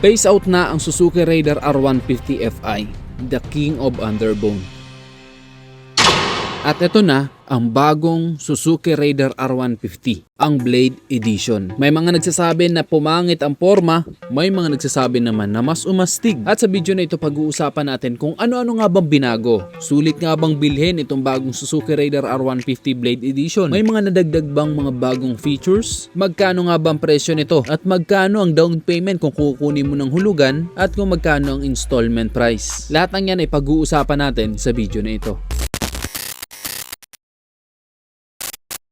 Phase out na ang Suzuki Raider R150 Fi, the king of underbone. At ito na ang bagong Suzuki Raider R150, ang Blade Edition. May mga nagsasabi na pumangit ang forma, may mga nagsasabi naman na mas umastig. At sa video na ito pag-uusapan natin kung ano-ano nga bang binago. Sulit nga bang bilhin itong bagong Suzuki Raider R150 Blade Edition? May mga nadagdag bang mga bagong features? Magkano nga bang presyo nito? At magkano ang down payment kung kukunin mo ng hulugan? At kung magkano ang installment price? Lahat ng yan ay pag-uusapan natin sa video na ito.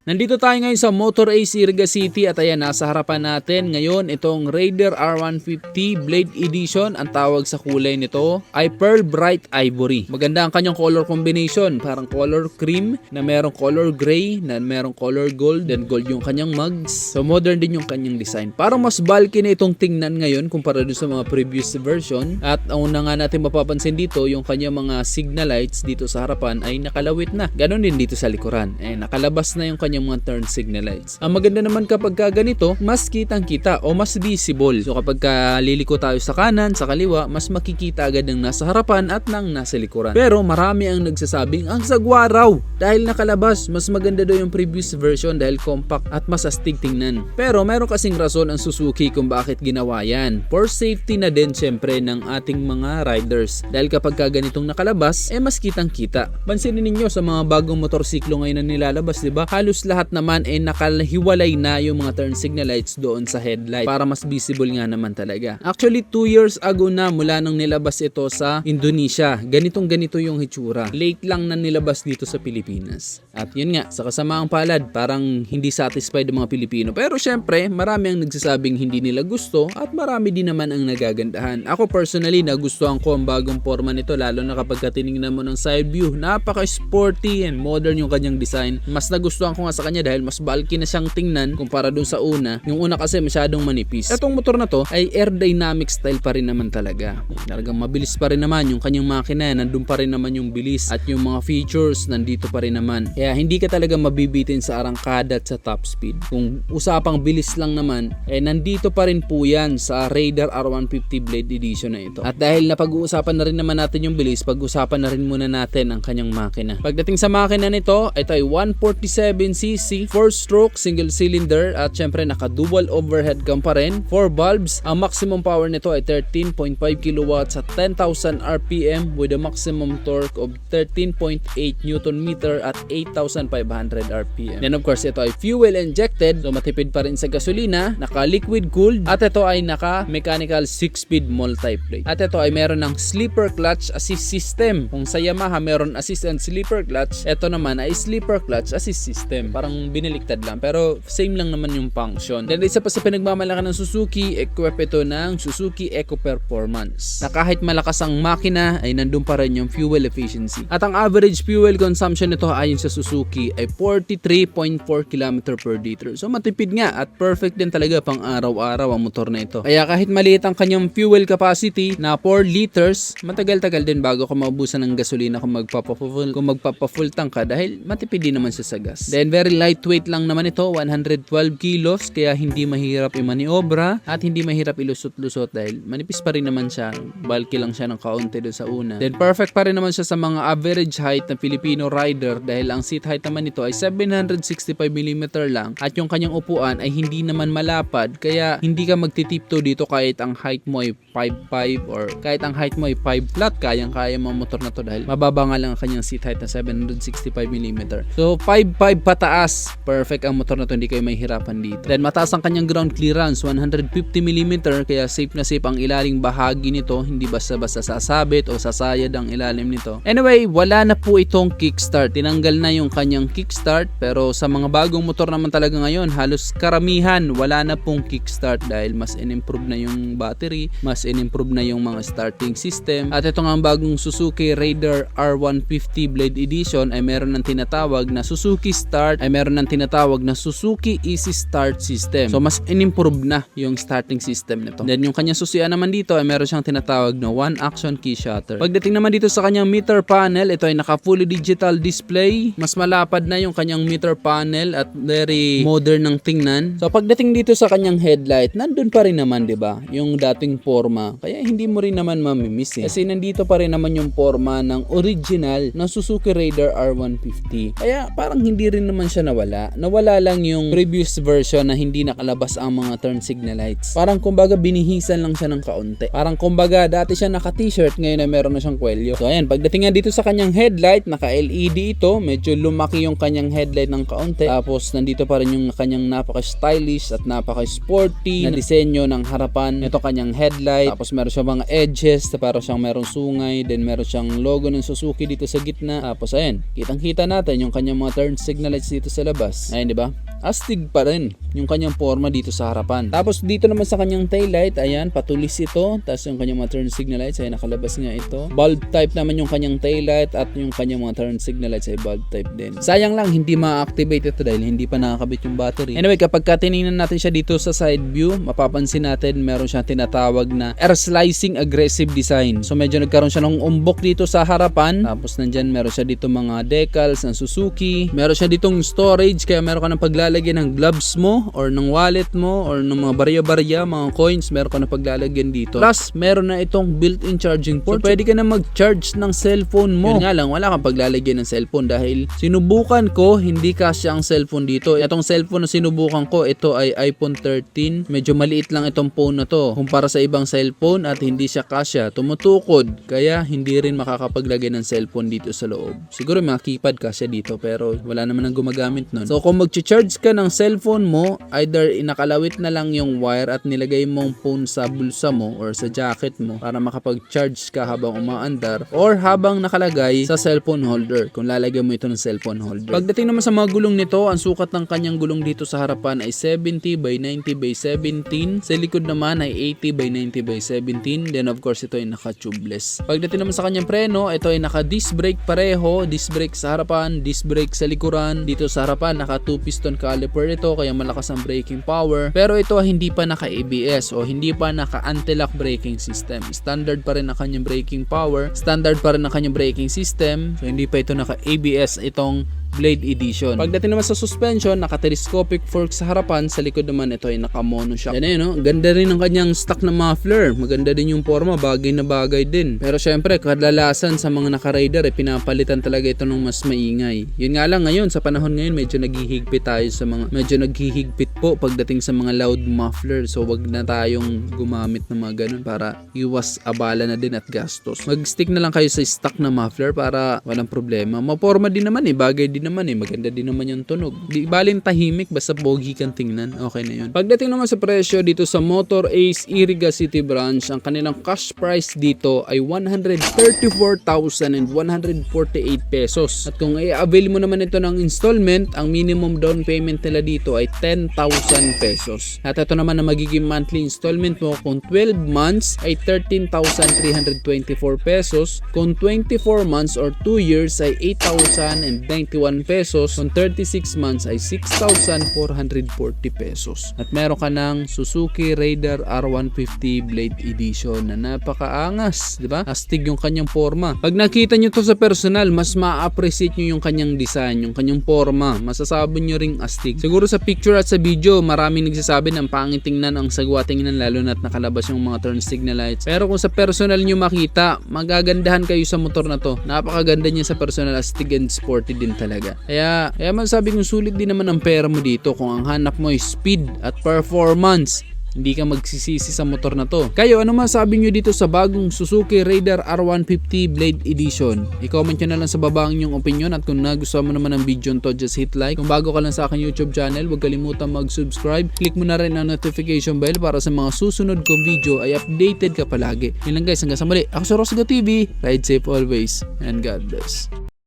Nandito tayo ngayon sa Motor Ace Iriga City at ayan, nasa harapan natin ngayon itong Raider R150 Blade Edition. Ang tawag sa kulay nito ay Pearl Bright Ivory. Maganda ang kanyang color combination, parang color cream na merong color gray, na merong color gold, then gold yung kanyang mugs. So modern din yung kanyang design. Parang mas bulky na itong tingnan ngayon kumpara doon sa mga previous version. At ang una nga natin mapapansin dito, yung kanyang mga signal lights dito sa harapan ay nakalawit na. Ganon din dito sa likuran. Nakalabas na yung kanyang mga turn signal lights. Ang maganda naman kapag ganito, mas kitang-kita o mas visible. So kapag liliko tayo sa kanan, sa kaliwa, mas makikita agad ng nasa harapan at ng nasa likuran. Pero marami ang nagsasabing ang sagwa raw dahil nakalabas. Mas maganda daw yung previous version dahil compact at mas astig tingnan. Pero meron kasing rason ang Suzuki kung bakit ginawa yan. For safety na din syempre ng ating mga riders. Dahil kapag ganitong nakalabas, mas kitang-kita. Pansinin ninyo sa mga bagong motorsiklo ngayon na nilalabas, diba? Halos lahat naman nakahiwalay na yung mga turn signal lights doon sa headlight para mas visible nga naman talaga. Actually 2 years ago na mula nang nilabas ito sa Indonesia. Ganito yung hitsura. Late lang na nilabas dito sa Pilipinas. At yun nga, sa kasamaang palad, parang hindi satisfied ang mga Pilipino. Pero syempre, marami ang nagsasabing hindi nila gusto at marami din naman ang nagagandahan. Ako personally, nagustuhan ko ang bagong forma nito, lalo na kapag tinignan mo ng side view. Napaka-sporty and modern yung kanyang design. Mas nagustuhan ko nga sa kanya dahil mas bulky na siyang tingnan kumpara dun sa una. Yung una kasi masyadong manipis. Etong motor na to ay aerodynamic style pa rin naman talaga. Talagang mabilis pa rin naman yung kanyang makina. Nandun pa rin naman yung bilis at yung mga features nandito pa rin naman. Kaya hindi ka talaga mabibitin sa arangkada at sa top speed. Kung usapang bilis lang naman, nandito pa rin po yan sa Raider R150 Blade Edition na ito. At dahil napag-uusapan na rin naman natin yung bilis, pag-usapan na rin muna natin ang kanyang makina. Pagdating sa makina nito, ito ay 147cc 4-stroke single cylinder at syempre naka dual overhead cam pa rin, 4 bulbs. Ang maximum power nito ay 13.5 kilowatts at 10,000 RPM with a maximum torque of 13.8 Newton meter at 8,500 RPM. Then of course ito ay fuel injected, so matipid pa rin sa gasolina, naka liquid cooled at ito ay naka mechanical 6-speed multi-brake. At ito ay meron ng sleeper clutch assist system. Kung sa Yamaha meron assist and sleeper clutch, ito naman ay sleeper clutch assist system. Parang biniliktad lang pero same lang naman yung function. Then isa pa sa pinagmamalaki ng Suzuki, equip ito ng Suzuki Eco Performance. Na kahit malakas ang makina ay nandun pa rin yung fuel efficiency. At ang average fuel consumption nito ayon sa Suzuki ay 43.4 km per liter. So matipid nga at perfect din talaga pang araw-araw ang motor na ito. Kaya kahit maliit ang kanyang fuel capacity na 4 liters, matagal-tagal din bago ka maubusan ng gasolina kung magpapa-full tank ka dahil matipid din naman siya sa gas. Then very lightweight lang naman ito, 112 kilos, kaya hindi mahirap i-maniobra at hindi mahirap ilusot-lusot dahil manipis pa rin naman siya, bulky lang siya ng kaunti doon sa una. Then perfect pa rin naman siya sa mga average height ng Filipino rider dahil ang seat height naman nito ay 765mm lang at yung kanyang upuan ay hindi naman malapad kaya hindi ka magtitipto dito kahit ang height mo ay 5'5 or kahit ang height mo ay 5 flat, kayang-kaya mga motor na to dahil mababa nga lang ang kanyang seat height na 765mm. So 5'5 pataas, perfect ang motor na to, hindi kayo mahihirapan dito. Then mataas ang kanyang ground clearance, 150mm, kaya safe na safe ang ilaling bahagi nito, hindi basta-basta sasabit o sasayad ang ilalim nito. Anyway, wala na po itong kickstart. Tinanggal na yung kanyang kickstart, pero sa mga bagong motor naman talaga ngayon, halos karamihan wala na pong kickstart dahil mas in-improve na yung battery, mas in-improve na yung mga starting system. At ito nga ang bagong Suzuki Raider R150 Blade Edition ay meron ng tinatawag na Suzuki Start start ay meron ng tinatawag na Suzuki Easy Start System. So mas in-improve na yung starting system nito. Then yung kanyang susian naman dito ay meron siyang tinatawag na one action key shutter. Pagdating naman dito sa kanyang meter panel, ito ay naka fully digital display. Mas malapad na yung kanyang meter panel at very modern ng tingnan. So pagdating dito sa kanyang headlight, nandun pa rin naman, 'di ba? Yung dating forma. Kaya hindi mo rin naman mamimiss eh. Kasi nandito pa rin naman yung forma ng original na Suzuki Raider R150. Kaya parang hindi rin naman siya nawala. Nawala lang yung previous version na hindi nakalabas ang mga turn signal lights. Parang kumbaga binihisan lang siya ng kaunti. Parang kumbaga dati siya naka t-shirt, ngayon na meron na siyang kwelyo. So ayan, pagdating nga dito sa kanyang headlight, naka LED ito. Medyo lumaki yung kanyang headlight ng kaunti. Tapos nandito pa rin yung kanyang napaka-stylish at napaka-sporty na disenyo ng harapan. Ito kanyang headlight. Tapos meron siya mga edges, para siyang merong sungay. Then meron siyang logo ng Suzuki dito sa gitna. Tapos ayan, kitang-kita natin yung kanyang mga turn signal lights dito sa labas. Ayan, di ba? Astig pa rin yung kanyang forma dito sa harapan. Tapos dito naman sa kanyang taillight, ayan, patulis ito. Tapos yung kanyang mga turn signal lights, ayan, nakalabas nga ito. Bulb type naman yung kanyang taillight at yung kanyang mga turn signal lights ay bulb type din. Sayang lang, hindi ma-activate ito dahil hindi pa nakakabit yung battery. Anyway, kapag tinignan natin siya dito sa side view, mapapansin natin meron siyang tinatawag na air slicing aggressive design. So medyo nagkaroon siya ng umbok dito sa harapan. Tapos nandyan meron siya dito mga decals ng Suzuki. Meron siya ditong storage, kaya meron ka ng paglalagyan ng gloves mo or ng wallet mo or ng mga barya-barya, mga coins, meron ka na paglalagyan dito. Plus, meron na itong built-in charging port. So pwede ka na mag-charge ng cellphone mo. Yun nga lang, wala kang paglalagyan ng cellphone dahil sinubukan ko, hindi kasya ang cellphone dito. Itong cellphone na sinubukan ko, ito ay iPhone 13. Medyo maliit lang itong phone na to kumpara sa ibang cellphone at hindi siya kasya. Tumutukod, kaya hindi rin makakapaglagay ng cellphone dito sa loob. Siguro mga keypad kasya dito pero wala naman ang gumagamit nun. So kung mag-charge ka ng cellphone mo, either inakalawit na lang yung wire at nilagay mong phone sa bulsa mo or sa jacket mo para makapag-charge ka habang umaandar or habang nakalagay sa cellphone holder kung lalagyan mo ito ng cellphone holder. Pagdating naman sa mga gulong nito, ang sukat ng kanyang gulong dito sa harapan ay 70 by 90 by 17. Sa likod naman ay 80 by 90 by 17. Then of course ito ay naka-tubeless. Pagdating naman sa kanyang preno, ito ay naka-disc brake pareho. Disc brake sa harapan, disc brake sa likuran. Dito sa harapan naka 2 piston caliper ito kaya malakas ang braking power. Pero ito ay hindi pa naka-ABS o hindi pa naka-anti-lock braking system. Standard pa rin ang kanyang braking power. Standard pa rin ang kanyang braking system. So hindi pa ito naka-ABS itong Blade Edition. Pagdating naman sa suspension, naka-telescopic fork sa harapan, sa likod naman ito ay naka-mono shock. Yan no? Ganda rin ang kanyang stock na muffler. Maganda din yung forma, bagay na bagay din. Pero syempre, kadalasan sa mga naka-rider, pinapalitan talaga ito ng mas maingay. Yun nga lang ngayon, sa panahon ngayon, medyo naghihigpit tayo sa mga, medyo naghihigpit po pagdating sa mga loud muffler. So wag na tayong gumamit ng mga ganun para iwas abala na din at gastos. Mag-stick na lang kayo sa stock na muffler para walang problema. Maporma din naman bagay din naman maganda din naman yung tunog. Di balin tahimik basta pogi kang tingnan, okay na yun. Pagdating naman sa presyo dito sa Motor Ace Iriga City branch, ang kanilang cash price dito ay 134,148 pesos. At kung i-avail mo naman ito ng installment, ang minimum down payment nila dito ay 10,000 pesos. At ito naman na magiging monthly installment mo kung 12 months ay 13,324 pesos. Kung 24 months or 2 years ay 8,091 pesos. Kung 36 months ay 6,440 pesos. At meron ka ng Suzuki Raider R150 Blade Edition na napakaangas, di ba? Astig yung kanyang forma. Pag nakita nyo to sa personal, mas ma-appreciate nyo yung kanyang design, yung kanyang forma. Masasabi nyo ring astig. Siguro sa picture at sa video, maraming nagsasabi ng pangit tingnan ang sagwa tingnan, lalo na't nakalabas yung mga turn signal lights. Pero kung sa personal nyo makita, magagandahan kayo sa motor na to. Napakaganda niya sa personal, astig and sporty din talaga. Kaya masasabi kong sulit din naman ang pera mo dito kung ang hanap mo ay speed at performance. Hindi ka magsisisi sa motor na to. Kayo, ano masabi nyo dito sa bagong Suzuki Raider R150 Blade Edition? I-comment nyo na lang sa baba ang inyong opinion, at kung nagustuhan mo naman ang video nito, just hit like. Kung bago ka lang sa aking YouTube channel, huwag kalimutan mag-subscribe. Click mo na rin ang notification bell para sa mga susunod kong video ay updated ka palagi. Yun lang guys, hanggang sa muli. Ako si Rosgo TV. Ride safe always and God bless.